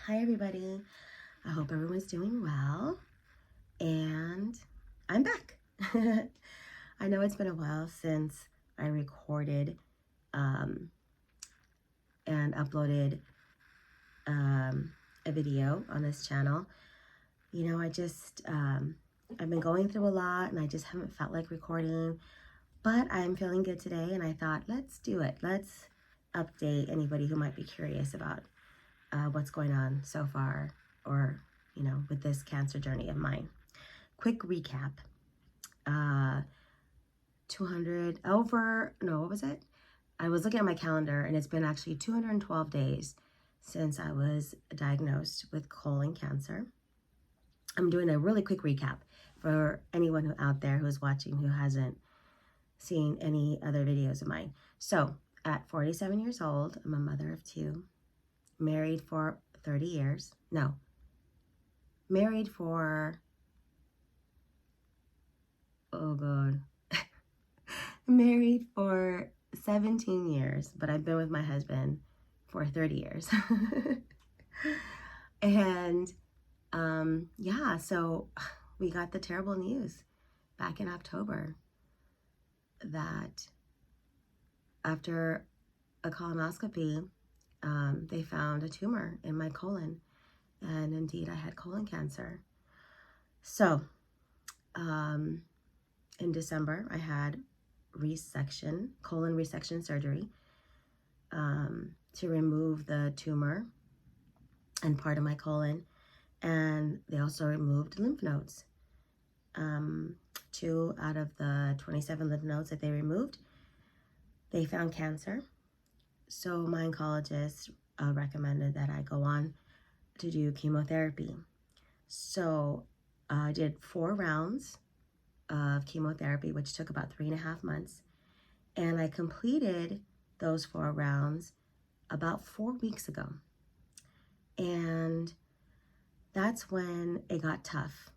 Hi everybody. I hope everyone's doing well, and I'm back. I know it's been a while since I recorded and uploaded a video on this channel. You know, I've been going through a lot and I just haven't felt like recording, but I'm feeling good today and I thought, let's do it. Let's update anybody who might be curious about what's going on so far, or, you know, with this cancer journey of mine. Quick recap. 200 over, no, what was it? I was looking at my calendar and it's been actually 212 days since I was diagnosed with colon cancer. I'm doing a really quick recap for anyone out there who's watching who hasn't seen any other videos of mine. So at 47 years old, I'm a mother of two, married for 30 years. No, married for, oh God, married for 17 years, but I've been with my husband for 30 years. And yeah, so we got the terrible news back in October that after a colonoscopy, they found a tumor in my colon, and indeed I had colon cancer. So in December, I had colon resection surgery to remove the tumor and part of my colon, and they also removed lymph nodes. 2 out of the 27 lymph nodes that they removed, they found cancer. So my oncologist recommended that I go on to do chemotherapy. So I did 4 rounds of chemotherapy, which took about 3.5 months. And I completed those 4 rounds about 4 weeks ago. And that's when it got tough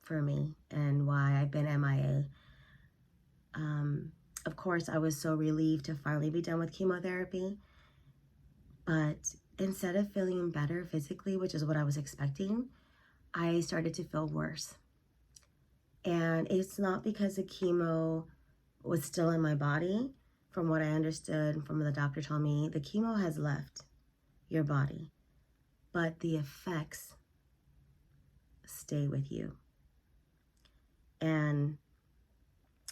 for me and why I've been MIA. Of course, I was so relieved to finally be done with chemotherapy, but instead of feeling better physically, which is what I was expecting, I started to feel worse. And it's not because the chemo was still in my body. From what I understood, from what the doctor told me, the chemo has left your body, but the effects stay with you. And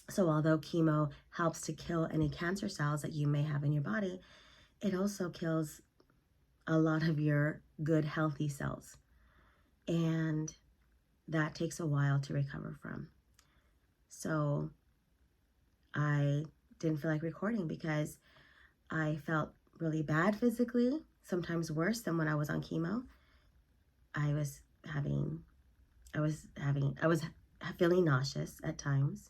so although chemo helps to kill any cancer cells that you may have in your body, it also kills a lot of your good, healthy cells. And that takes a while to recover from. So I didn't feel like recording because I felt really bad physically, sometimes worse than when I was on chemo. I was feeling nauseous at times.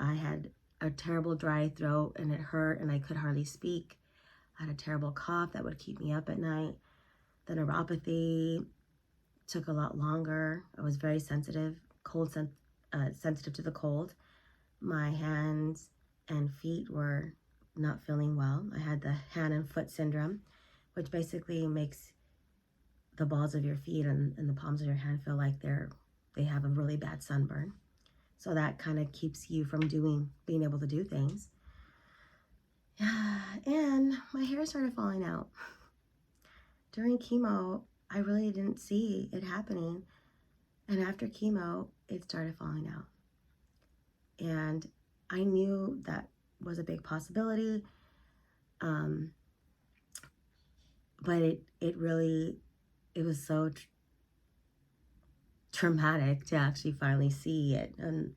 I had a terrible dry throat and it hurt and I could hardly speak. I had a terrible cough that would keep me up at night. The neuropathy took a lot longer. I was very sensitive, sensitive to the cold. My hands and feet were not feeling well. I had the hand and foot syndrome, which basically makes the balls of your feet and the palms of your hand feel like they have a really bad sunburn. So that kind of keeps you from being able to do things. And my hair started falling out. During chemo, I really didn't see it happening. And after chemo, it started falling out. And I knew that was a big possibility. But it was so traumatic to actually finally see it. And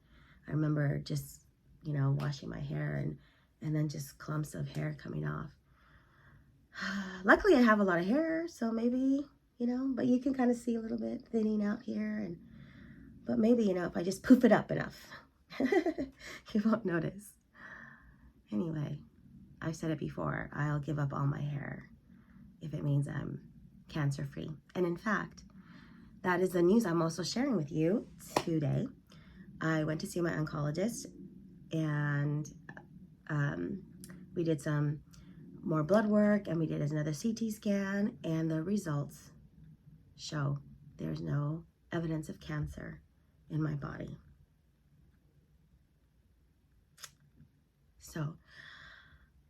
I remember just, you know, washing my hair and then just clumps of hair coming off. Luckily I have a lot of hair, so maybe, you know, but you can kind of see a little bit thinning out here, but maybe, you know, if I just poof it up enough, you won't notice. Anyway, I've said it before, I'll give up all my hair if it means I'm cancer-free. And in fact, that is the news I'm also sharing with you today. I went to see my oncologist and we did some more blood work, and we did another CT scan, and the results show there's no evidence of cancer in my body. So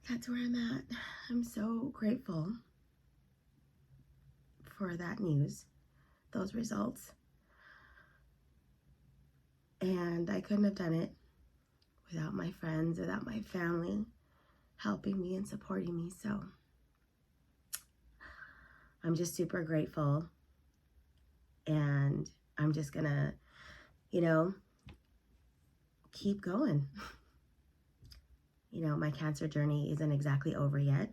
that's where I'm at. I'm so grateful for that news, those results. And I couldn't have done it without my friends, without my family helping me and supporting me. So I'm just super grateful. And I'm just gonna, keep going. My cancer journey isn't exactly over yet.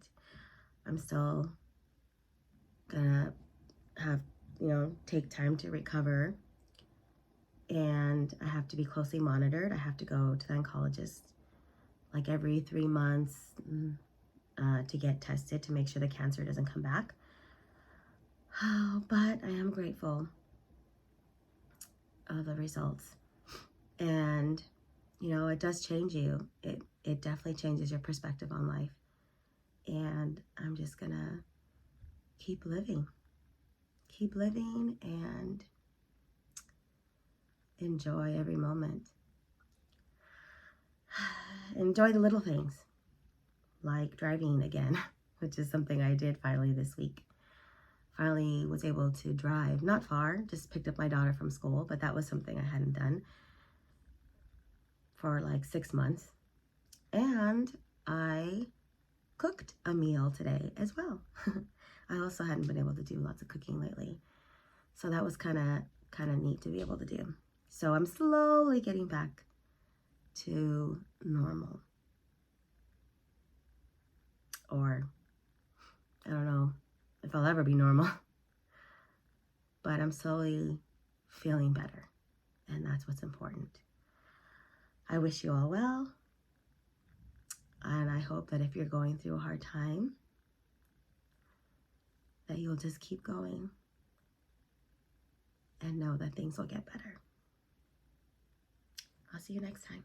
I'm still gonna have, take time to recover. And I have to be closely monitored. I have to go to the oncologist like every 3 months to get tested to make sure the cancer doesn't come back. But I am grateful of the results. And, it does change you. It definitely changes your perspective on life. And I'm just gonna keep living and enjoy every moment. Enjoy the little things, like driving again, which is something I did finally this week. Finally was able to drive, not far, just picked up my daughter from school, but that was something I hadn't done for like 6 months. And I cooked a meal today as well. I also hadn't been able to do lots of cooking lately. So that was kind of neat to be able to do. So I'm slowly getting back to normal. Or I don't know if I'll ever be normal. But I'm slowly feeling better. And that's what's important. I wish you all well. And I hope that if you're going through a hard time, that you'll just keep going and know that things will get better. I'll see you next time.